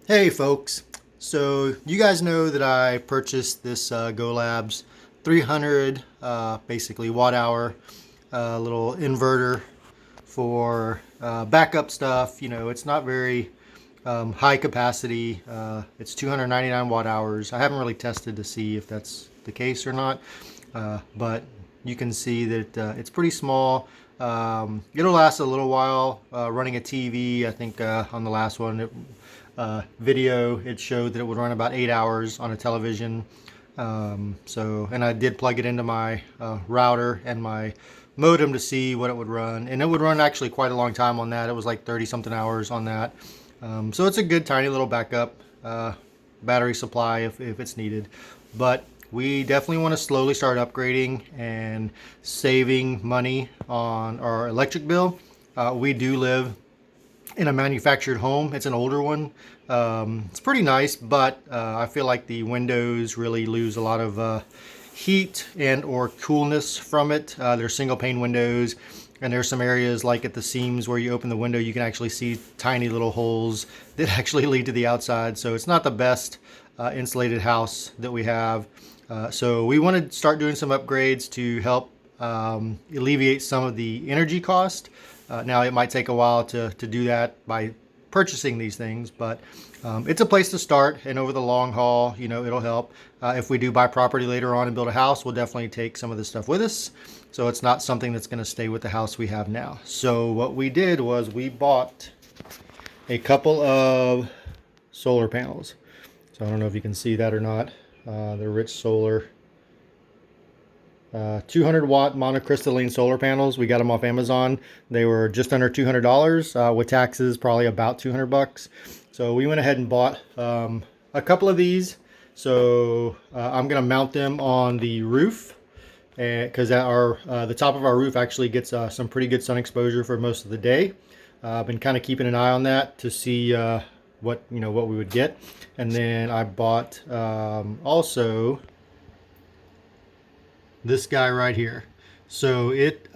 Hey folks, so you guys know that I purchased this Go Labs 300 basically watt hour little inverter for backup stuff. You know, it's not very high capacity. It's 299 watt hours. I haven't really tested to see if that's the case or not, but you can see that it's pretty small. It'll last a little while. Running a TV, I think on the last one, video, it showed that it would run about 8 hours on a television. And I did plug it into my router and my modem to see what it would run, and it would run actually quite a long time on that. It was like 30 something hours on that. So it's a good tiny little backup battery supply if it's needed. But we definitely want to slowly start upgrading and saving money on our electric bill. We do live in a manufactured home. It's an older one. It's pretty nice, but I feel like the windows really lose a lot of heat and or coolness from it. They're single pane windows, and there's some areas like at the seams where you open the window, you can actually see tiny little holes that actually lead to the outside. So it's not the best insulated house that we have. So we want to start doing some upgrades to help alleviate some of the energy cost. Now it might take a while to do that by purchasing these things, but it's a place to start, and over the long haul, you know, it'll help. If we do buy property later on and build a house, we'll definitely take some of this stuff with us. So it's not something that's going to stay with the house we have now. So what we did was we bought a couple of solar panels. So I don't know if you can see that or not. They're Rich Solar 200 watt monocrystalline solar panels. We got them off Amazon. They were just under $200 with taxes, probably about 200 bucks. So we went ahead and bought a couple of these. So I'm going to mount them on the roof, because the top of our roof actually gets some pretty good sun exposure for most of the day. I've been kind of keeping an eye on that to see what we would get. And then I bought also this guy right here. So it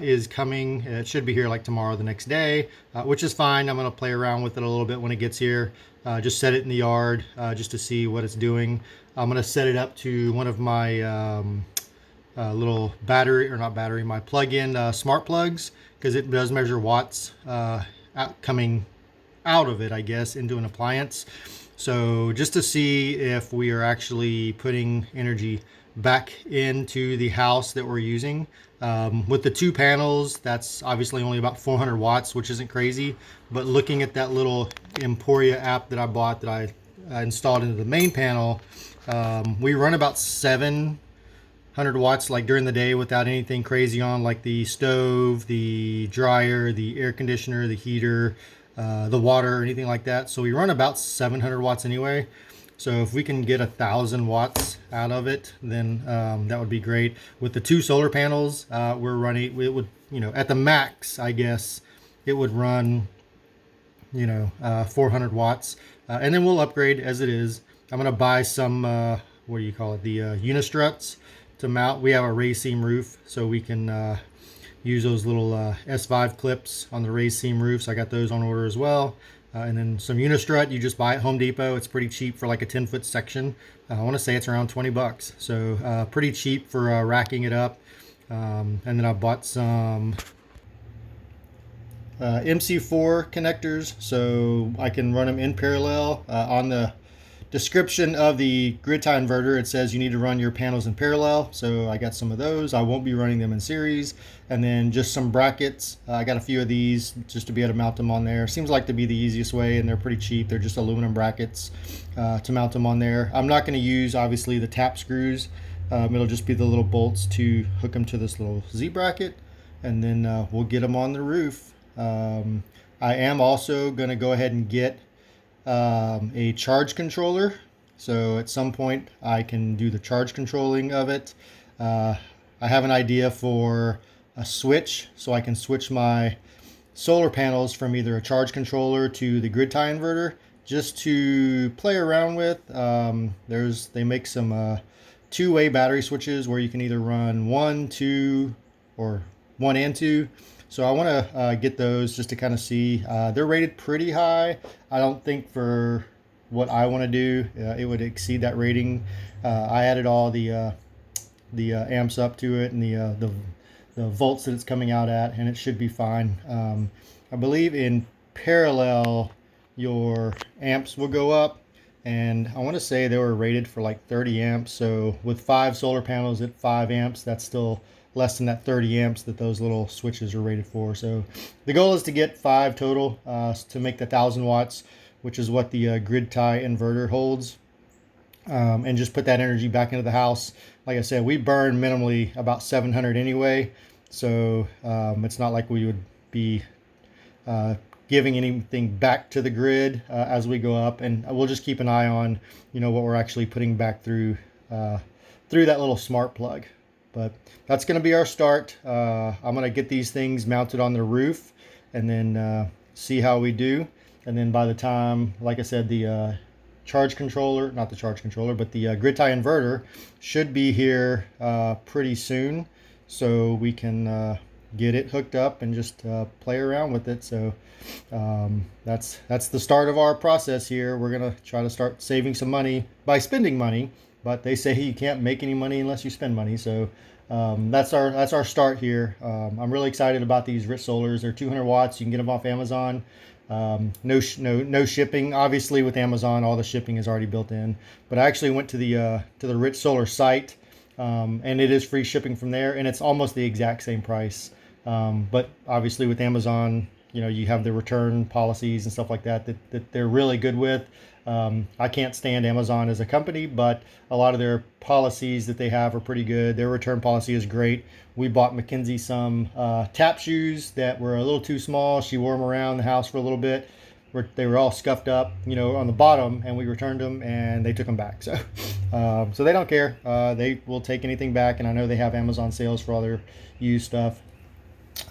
is coming. It should be here like tomorrow, the next day, which is fine. I'm going to play around with it a little bit when it gets here. Just set it in the yard just to see what it's doing. I'm going to set it up to one of my little battery, or not battery, my plug-in smart plugs, because it does measure watts coming out of it, I guess, into an appliance. So just to see if we are actually putting energy back into the house that we're using. With the two panels, that's obviously only about 400 watts, which isn't crazy. But looking at that little Emporia app that I bought, that I installed into the main panel, we run about 700 watts like during the day without anything crazy on, like the stove, the dryer, the air conditioner, the heater, the water, or anything like that. So we run about 700 watts anyway. So if we can get 1,000 watts out of it, then that would be great. With the two solar panels, we're running, it would, at the max, I guess, it would run, 400 watts. And then we'll upgrade as it is. I'm going to buy some, what do you call it, the unistruts to mount. We have a raised seam roof, so we can use those little S5 clips on the raised seam roofs. I got those on order as well. And then some unistrut you just buy at Home Depot. It's pretty cheap for like a 10-foot section. I want to say it's around 20 bucks. So pretty cheap for racking it up. And then I bought some MC4 connectors, so I can run them in parallel. On the description of the grid tie inverter, it says you need to run your panels in parallel, so I got some of those. I won't be running them in series. And then just some brackets. I got a few of these just to be able to mount them on there. Seems like to be the easiest way, and they're pretty cheap. They're just aluminum brackets to mount them on there. I'm not going to use, obviously, the tap screws. It'll just be the little bolts to hook them to this little Z bracket, and then we'll get them on the roof. I am also going to go ahead and get a charge controller, so at some point I can do the charge controlling of it. I have an idea for a switch, so I can switch my solar panels from either a charge controller to the grid tie inverter, just to play around with. They make some two-way battery switches where you can either run 1, 2, or 1 and 2. So I want to get those just to kind of see. They're rated pretty high. I don't think for what I want to do. It would exceed that rating. I added all the amps up to it and the volts that it's coming out at, and it should be fine. I believe in parallel your amps will go up, and I want to say they were rated for like 30 amps. So with 5 solar panels at 5 amps, that's still less than that 30 amps that those little switches are rated for. So the goal is to get 5 total to make the 1,000 watts, which is what the grid tie inverter holds. And just put that energy back into the house. Like I said, we burn minimally about 700 anyway, so it's not like we would be giving anything back to the grid as we go up, and we'll just keep an eye on, what we're actually putting back through that little smart plug. But that's going to be our start. I'm going to get these things mounted on the roof and then see how we do. And then by the time, like I said, the charge controller, not the charge controller, but the grid tie inverter should be here pretty soon, so we can get it hooked up and just play around with it. So that's the start of our process here. We're gonna try to start saving some money by spending money, but they say you can't make any money unless you spend money. So that's our start here. I'm really excited about these Rich Solars. They're 200 watts. You can get them off Amazon. No shipping. Obviously, with Amazon, all the shipping is already built in. But I actually went to the Rich Solar site, and it is free shipping from there, and it's almost the exact same price. But obviously, with Amazon, you have the return policies and stuff like that they're really good with. I can't stand Amazon as a company, but a lot of their policies that they have are pretty good. Their return policy is great. We bought Mackenzie some tap shoes that were a little too small. She wore them around the house for a little bit. They were all scuffed up, on the bottom, and we returned them, and they took them back. So, so they don't care. They will take anything back, and I know they have Amazon sales for all their used stuff.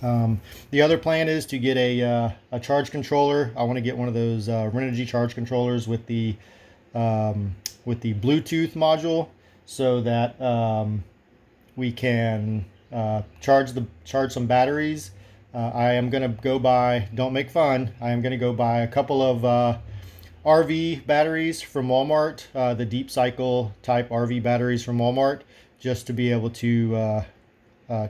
The other plan is to get a charge controller. I want to get one of those Renogy charge controllers with the Bluetooth module, so that we can charge some batteries. I am going to go buy, don't make fun, I am going to go buy a couple of RV batteries from Walmart, the deep cycle type RV batteries from Walmart, just to be able to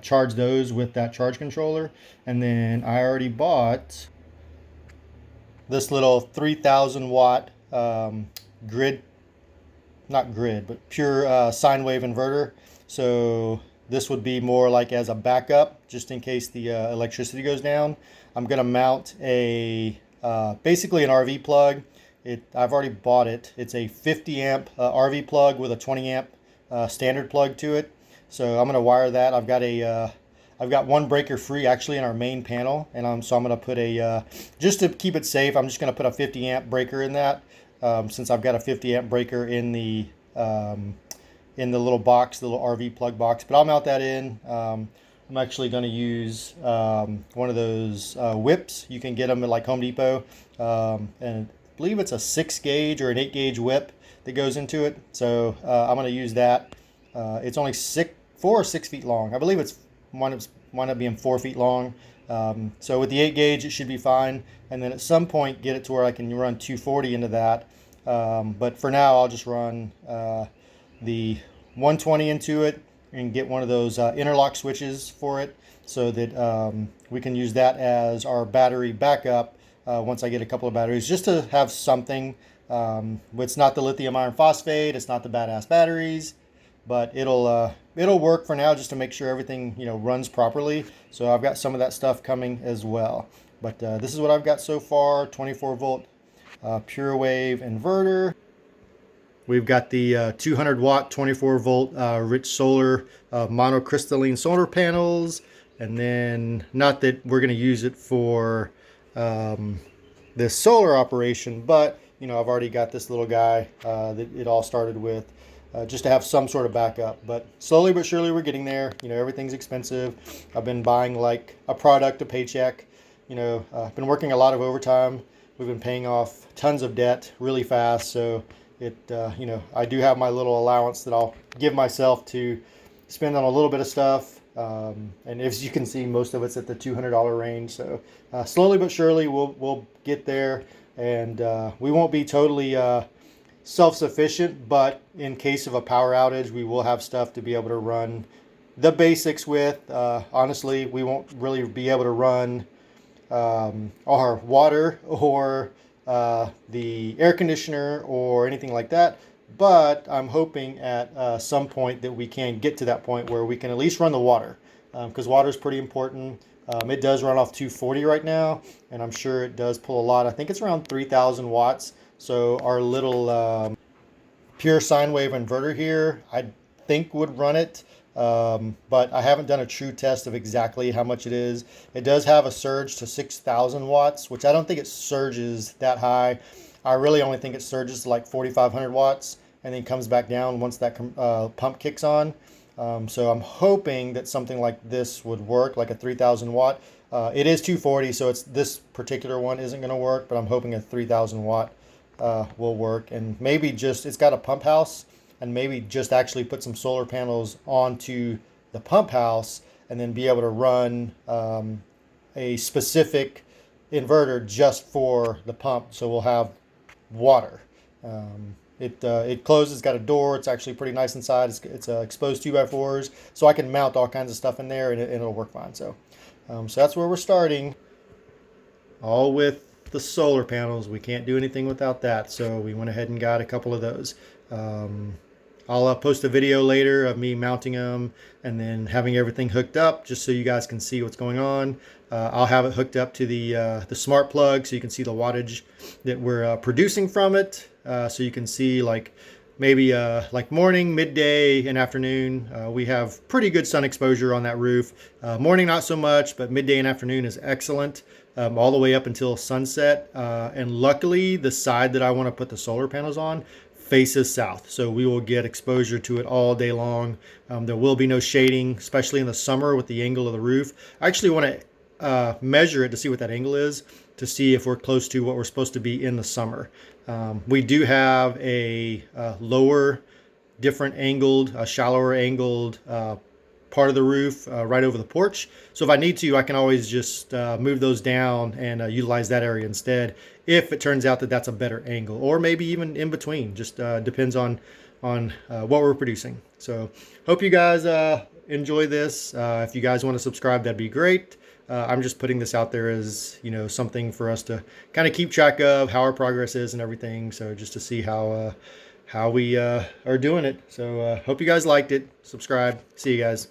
charge those with that charge controller. And then I already bought this little 3,000 watt grid, not grid, but pure sine wave inverter. So this would be more like as a backup, just in case the electricity goes down. I'm going to mount a basically an RV plug. I've already bought it. It's a 50 amp RV plug with a 20 amp standard plug to it. So I'm going to wire that. I've got one breaker free actually in our main panel, and so I'm going to put just to keep it safe, I'm just going to put a 50 amp breaker in that, since I've got a 50 amp breaker in the little box, the little RV plug box. But I'll mount that in. I'm actually going to use one of those whips. You can get them at like Home Depot, and I believe it's a 6 gauge or an 8 gauge whip that goes into it. So I'm going to use that. It's only 4 or 6 feet long. I believe it's wind up being 4 feet long. So with the 8 gauge, it should be fine. And then at some point, get it to where I can run 240 into that. But for now, I'll just run the 120 into it and get one of those interlock switches for it, so that we can use that as our battery backup once I get a couple of batteries, just to have something. It's not the lithium iron phosphate, it's not the badass batteries, but it'll work for now, just to make sure everything runs properly. So I've got some of that stuff coming as well. But this is what I've got so far: 24 volt pure wave inverter. We've got the 200 watt 24 volt Rich Solar monocrystalline solar panels, and then, not that we're going to use it for this solar operation, but I've already got this little guy that it all started with, just to have some sort of backup. But slowly but surely we're getting there. Everything's expensive. I've been buying like a product, a paycheck. I've been working a lot of overtime. We've been paying off tons of debt really fast. So I do have my little allowance that I'll give myself to spend on a little bit of stuff. And as you can see, most of it's at the $200 range. So slowly but surely we'll get there. and we won't be totally self-sufficient, but in case of a power outage, we will have stuff to be able to run the basics with. Honestly, we won't really be able to run our water or the air conditioner or anything like that. But I'm hoping at some point that we can get to that point where we can at least run the water, because water is pretty important. It does run off 240 right now, and I'm sure it does pull a lot. I think it's around 3,000 watts. So our little pure sine wave inverter here, I think would run it. But I haven't done a true test of exactly how much it is. It does have a surge to 6,000 watts, which I don't think it surges that high. I really only think it surges to like 4,500 watts and then comes back down once that pump kicks on. So I'm hoping that something like this would work, like a 3,000 watt. It is 240, so this particular one isn't going to work, but I'm hoping a 3,000 watt will work. And maybe just, it's got a pump house, and maybe just actually put some solar panels onto the pump house and then be able to run a specific inverter just for the pump. So we'll have water. It closes, got a door. It's actually pretty nice inside. It's exposed 2x4s, so I can mount all kinds of stuff in there, and it'll work fine. So that's where we're starting. All with the solar panels. We can't do anything without that, so we went ahead and got a couple of those. I'll post a video later of me mounting them and then having everything hooked up, just so you guys can see what's going on. I'll have it hooked up to the smart plug, so you can see the wattage that we're producing from it. So you can see like maybe like morning, midday, and afternoon. We have pretty good sun exposure on that roof. Morning not so much, but midday and afternoon is excellent. All the way up until sunset. And luckily, the side that I want to put the solar panels on faces south, so we will get exposure to it all day long. There will be no shading, especially in the summer with the angle of the roof. I actually want to measure it to see what that angle is, to see if we're close to what we're supposed to be in the summer. We do have a lower, different angled, shallower angled part of the roof right over the porch. So if I need to, I can always just move those down and utilize that area instead, if it turns out that that's a better angle, or maybe even in between. Just depends on what we're producing. So hope you guys enjoy this. If you guys want to subscribe, that'd be great. I'm just putting this out there as, you know, something for us to kind of keep track of how our progress is and everything. So just to see how we are doing it. So hope you guys liked it. Subscribe. See you guys.